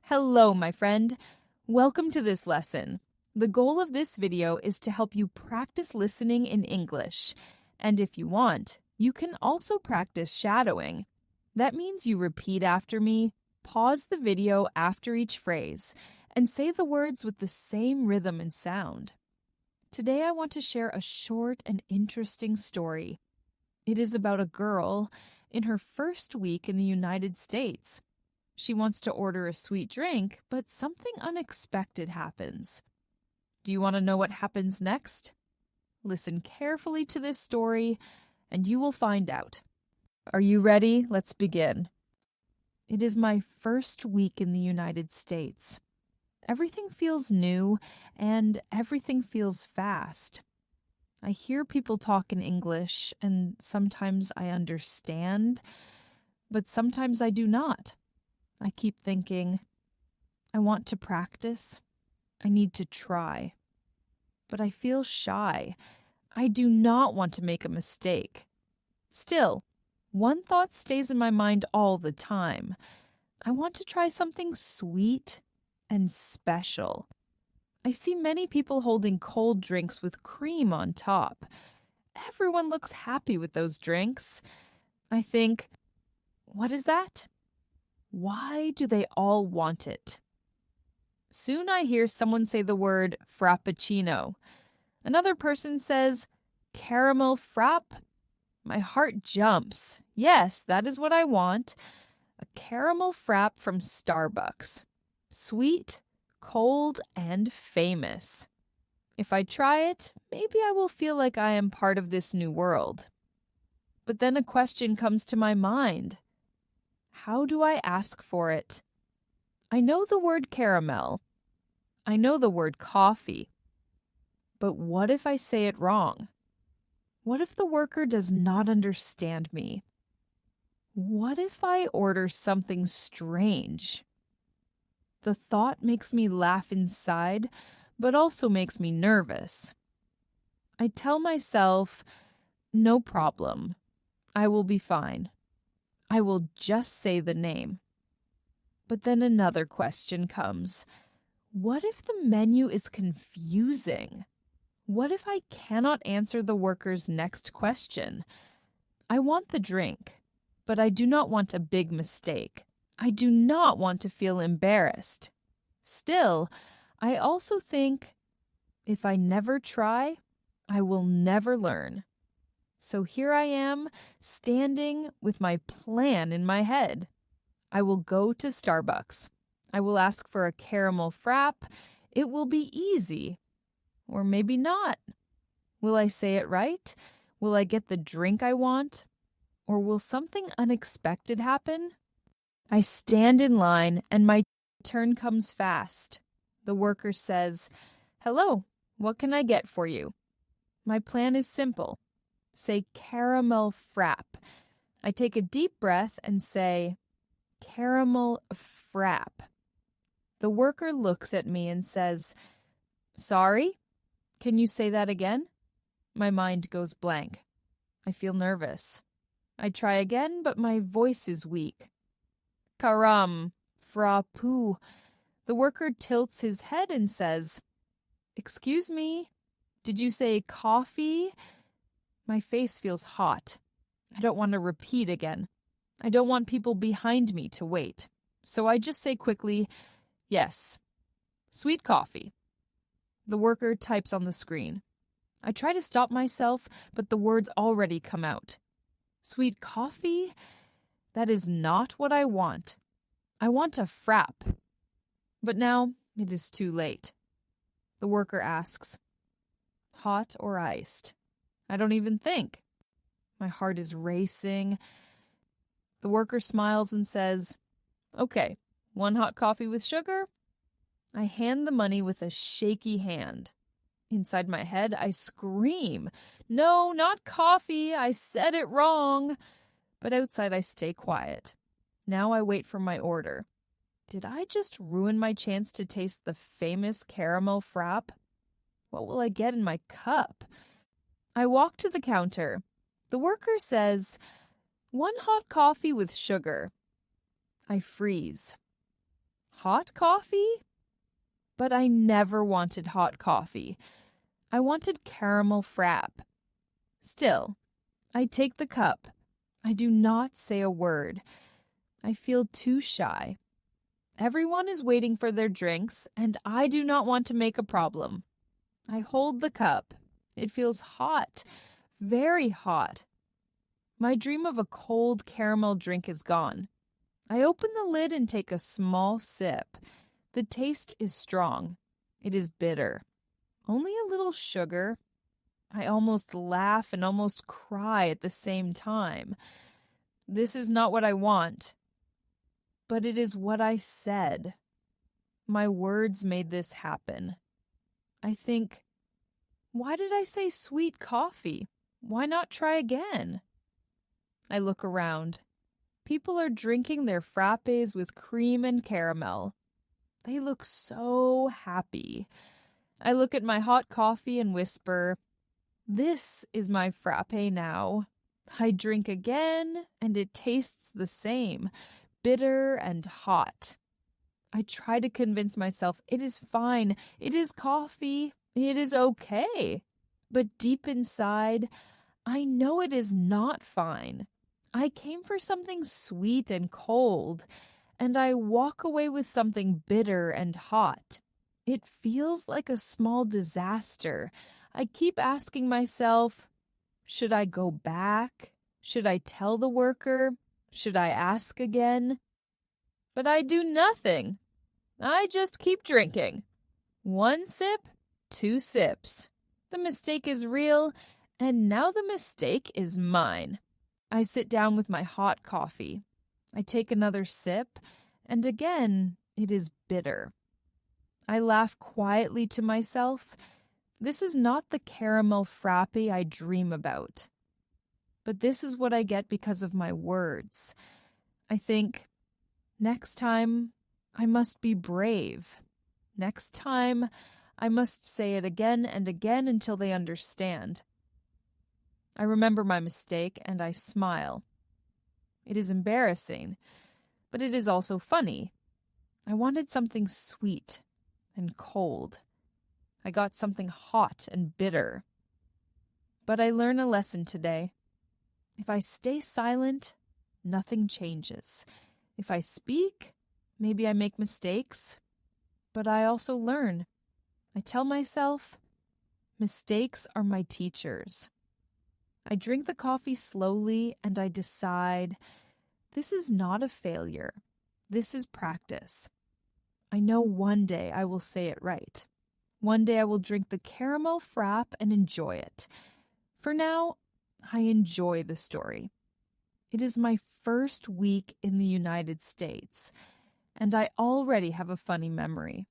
Hello, my friend. Welcome to this lesson. The goal of this video is to help you practice listening in English. And if you want, you can also practice shadowing. That means you repeat after me, pause the video after each phrase, and say the words with the same rhythm and sound. Today I want to share a short and interesting story. It is about a girl in her first week in the United States. She wants to order a sweet drink, but something unexpected happens. Do you want to know what happens next? Listen carefully to this story, and you will find out. Are you ready? Let's begin. It is my first week in the United States. Everything feels new, and everything feels fast. I hear people talk in English, and sometimes I understand, but sometimes I do not. I keep thinking, I want to practice. I need to try. But I feel shy. I do not want to make a mistake. Still, one thought stays in my mind all the time. I want to try something sweet and special. I see many people holding cold drinks with cream on top. Everyone looks happy with those drinks. I think, what is that? Why do they all want it? Soon I hear someone say the word frappuccino. Another person says, caramel frappe. My heart jumps. Yes, that is what I want. A caramel frappe from Starbucks. Sweet, cold, and famous. If I try it, maybe I will feel like I am part of this new world. But then a question comes to my mind. How do I ask for it? I know the word caramel. I know the word coffee. But what if I say it wrong? What if the worker does not understand me? What if I order something strange? The thought makes me laugh inside, but also makes me nervous. I tell myself, no problem. I will be fine. I will just say the name. But then another question comes. What if the menu is confusing? What if I cannot answer the worker's next question? I want the drink, but I do not want a big mistake. I do not want to feel embarrassed. Still, I also think, if I never try, I will never learn. So here I am, standing with my plan in my head. I will go to Starbucks. I will ask for a caramel frappe. It will be easy. Or maybe not. Will I say it right? Will I get the drink I want? Or will something unexpected happen? I stand in line and my turn comes fast. The worker says, "Hello, what can I get for you?" My plan is simple. Say caramel frappe. I take a deep breath and say, caramel frappe. The worker looks at me and says, "Sorry? Can you say that again?" My mind goes blank. I feel nervous. I try again, but my voice is weak. Caram, frappu. The worker tilts his head and says, "Excuse me, did you say coffee?" My face feels hot. I don't want to repeat again. I don't want people behind me to wait. So I just say quickly, "Yes, sweet coffee." The worker types on the screen. I try to stop myself, but the words already come out. Sweet coffee? That is not what I want. I want a frappe. But now it is too late. The worker asks, hot or iced? I don't even think. My heart is racing. The worker smiles and says, "Okay, 1 hot coffee with sugar?" I hand the money with a shaky hand. Inside my head, I scream, "No, not coffee. I said it wrong." But outside, I stay quiet. Now I wait for my order. Did I just ruin my chance to taste the famous caramel frappe? What will I get in my cup? I walk to the counter. The worker says, 1 hot coffee with sugar. I freeze. hot coffee? But I never wanted hot coffee. I wanted caramel frap. Still, I take the cup. I do not say a word. I feel too shy. Everyone is waiting for their drinks, and I do not want to make a problem. I hold the cup. It feels hot, very hot. My dream of a cold caramel drink is gone. I open the lid and take a small sip. The taste is strong. It is bitter. Only a little sugar. I almost laugh and almost cry at the same time. This is not what I want. But it is what I said. My words made this happen. I think, why did I say sweet coffee? Why not try again? I look around. People are drinking their frappes with cream and caramel. They look so happy. I look at my hot coffee and whisper, this is my frappe now. I drink again, and it tastes the same, bitter and hot. I try to convince myself it is fine, it is coffee, it is okay. But deep inside, I know it is not fine. I came for something sweet and cold, and I walk away with something bitter and hot. It feels like a small disaster. I keep asking myself, should I go back? Should I tell the worker? Should I ask again? But I do nothing. I just keep drinking. 1 sip, 2 sips. The mistake is real, and now the mistake is mine. I sit down with my hot coffee. I take another sip, and again it is bitter. I laugh quietly to myself. This is not the caramel frappe I dream about. But this is what I get because of my words. I think, next time, I must be brave. Next time, I must say it again and again until they understand. I remember my mistake and I smile. It is embarrassing, but it is also funny. I wanted something sweet and cold. I got something hot and bitter. But I learn a lesson today. If I stay silent, nothing changes. If I speak, maybe I make mistakes, but I also learn. I tell myself, mistakes are my teachers. I drink the coffee slowly and I decide, this is not a failure. This is practice. I know one day I will say it right. One day I will drink the caramel frap and enjoy it. For now, I enjoy the story. It is my first week in the United States, and I already have a funny memory.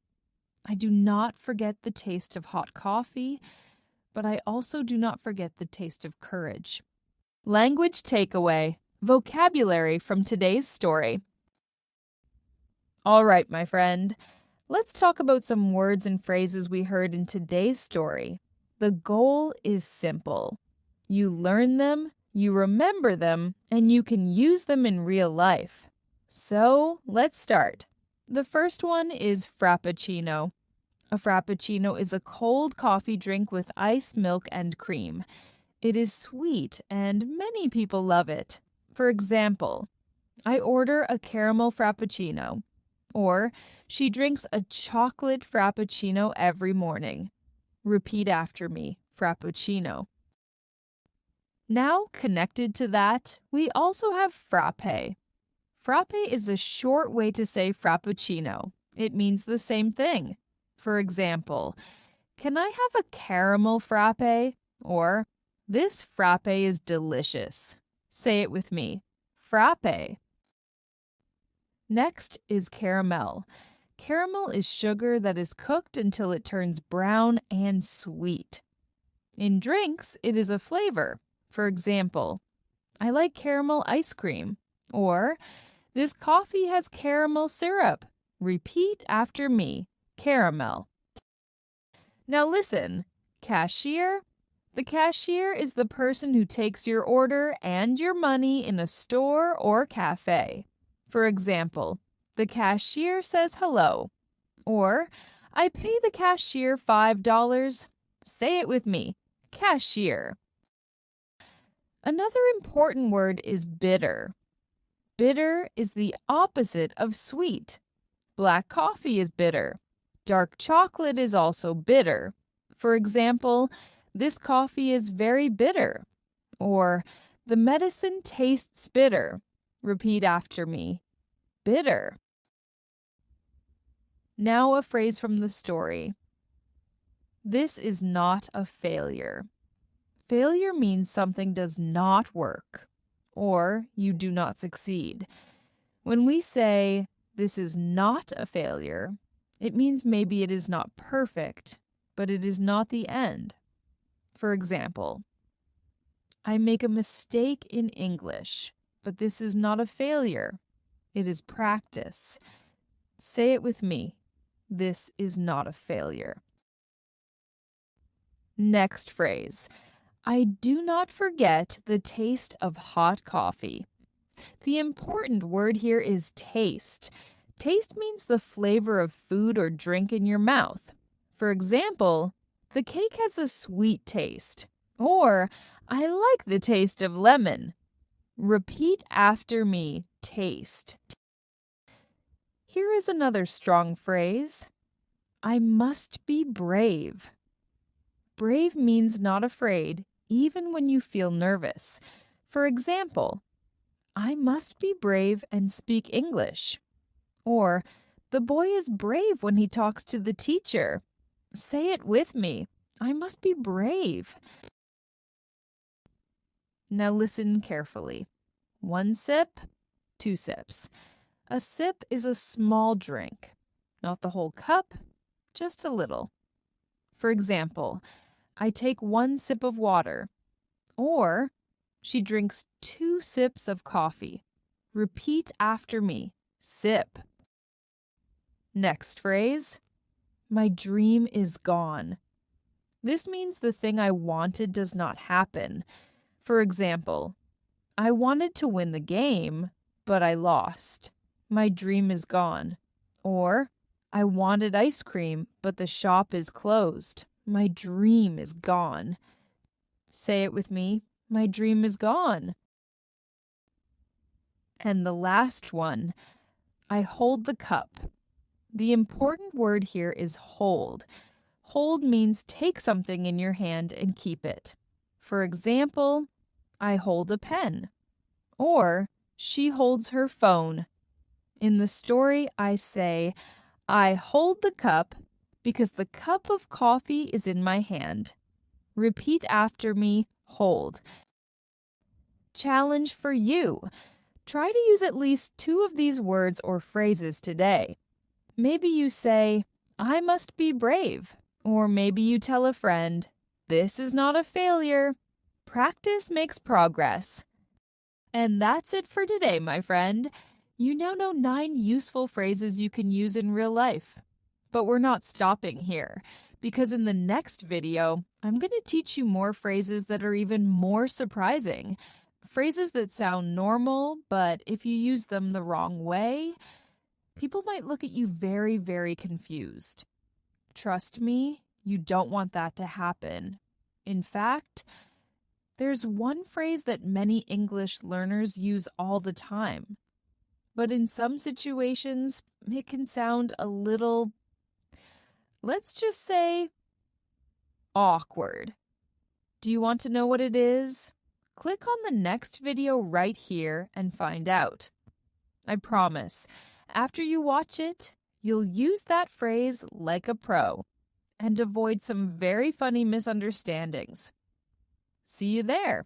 I do not forget the taste of hot coffee, but I also do not forget the taste of courage. Language takeaway, vocabulary from today's story. All right, my friend, let's talk about some words and phrases we heard in today's story. The goal is simple. You learn them, you remember them, and you can use them in real life. So, let's start. The first one is frappuccino. A frappuccino is a cold coffee drink with ice, milk, and cream. It is sweet, and many people love it. For example, I order a caramel frappuccino. Or, she drinks a chocolate frappuccino every morning. Repeat after me, frappuccino. Now, connected to that, we also have frappe. Frappe is a short way to say frappuccino. It means the same thing. For example, can I have a caramel frappe? Or, this frappe is delicious. Say it with me, frappe. Next is caramel. Caramel is sugar that is cooked until it turns brown and sweet. In drinks, it is a flavor. For example, I like caramel ice cream. Or, this coffee has caramel syrup. Repeat after me, caramel. Now listen, cashier. The cashier is the person who takes your order and your money in a store or cafe. For example, The cashier says hello. Or, I pay the cashier $5. Say it with me. Cashier. Another important word is bitter. Bitter is the opposite of sweet. Black coffee is bitter. Dark chocolate is also bitter. For example, this coffee is very bitter. Or, the medicine tastes bitter. Repeat after me. Bitter. Now a phrase from the story. This is not a failure. Failure means something does not work, or you do not succeed. When we say, this is not a failure, it means maybe it is not perfect, but it is not the end. For example, I make a mistake in English, but this is not a failure. It is practice. Say it with me. This is not a failure. Next phrase. I do not forget the taste of hot coffee. The important word here is taste. Taste means the flavor of food or drink in your mouth. For example, the cake has a sweet taste. Or, I like the taste of lemon. Repeat after me, taste. Here is another strong phrase. I must be brave. Brave means not afraid, even when you feel nervous. For example, I must be brave and speak English. Or, the boy is brave when he talks to the teacher. Say it with me. I must be brave. Now listen carefully. 1 sip, 2 sips. A sip is a small drink, not the whole cup, just a little. For example, I take 1 sip of water. Or, she drinks 2 sips of coffee. Repeat after me. Sip. Next phrase. My dream is gone. This means the thing I wanted does not happen. For example, I wanted to win the game, but I lost. My dream is gone. Or, I wanted ice cream, but the shop is closed. My dream is gone. Say it with me. My dream is gone. And the last one. I hold the cup. The important word here is hold. Hold means take something in your hand and keep it. For example, I hold a pen. Or, she holds her phone. In the story, I say, I hold the cup because the cup of coffee is in my hand. Repeat after me, hold. Challenge for you. Try to use at least 2 of these words or phrases today. Maybe you say, I must be brave. Or maybe you tell a friend, this is not a failure. Practice makes progress. And that's it for today, my friend. You now know 9 useful phrases you can use in real life. But we're not stopping here, because in the next video, I'm going to teach you more phrases that are even more surprising. Phrases that sound normal, but if you use them the wrong way, people might look at you very, very confused. Trust me, you don't want that to happen. In fact, there's one phrase that many English learners use all the time. But in some situations, it can sound a little, let's just say, awkward. Do you want to know what it is? Click on the next video right here and find out. I promise, after you watch it, you'll use that phrase like a pro and avoid some very funny misunderstandings. See you there.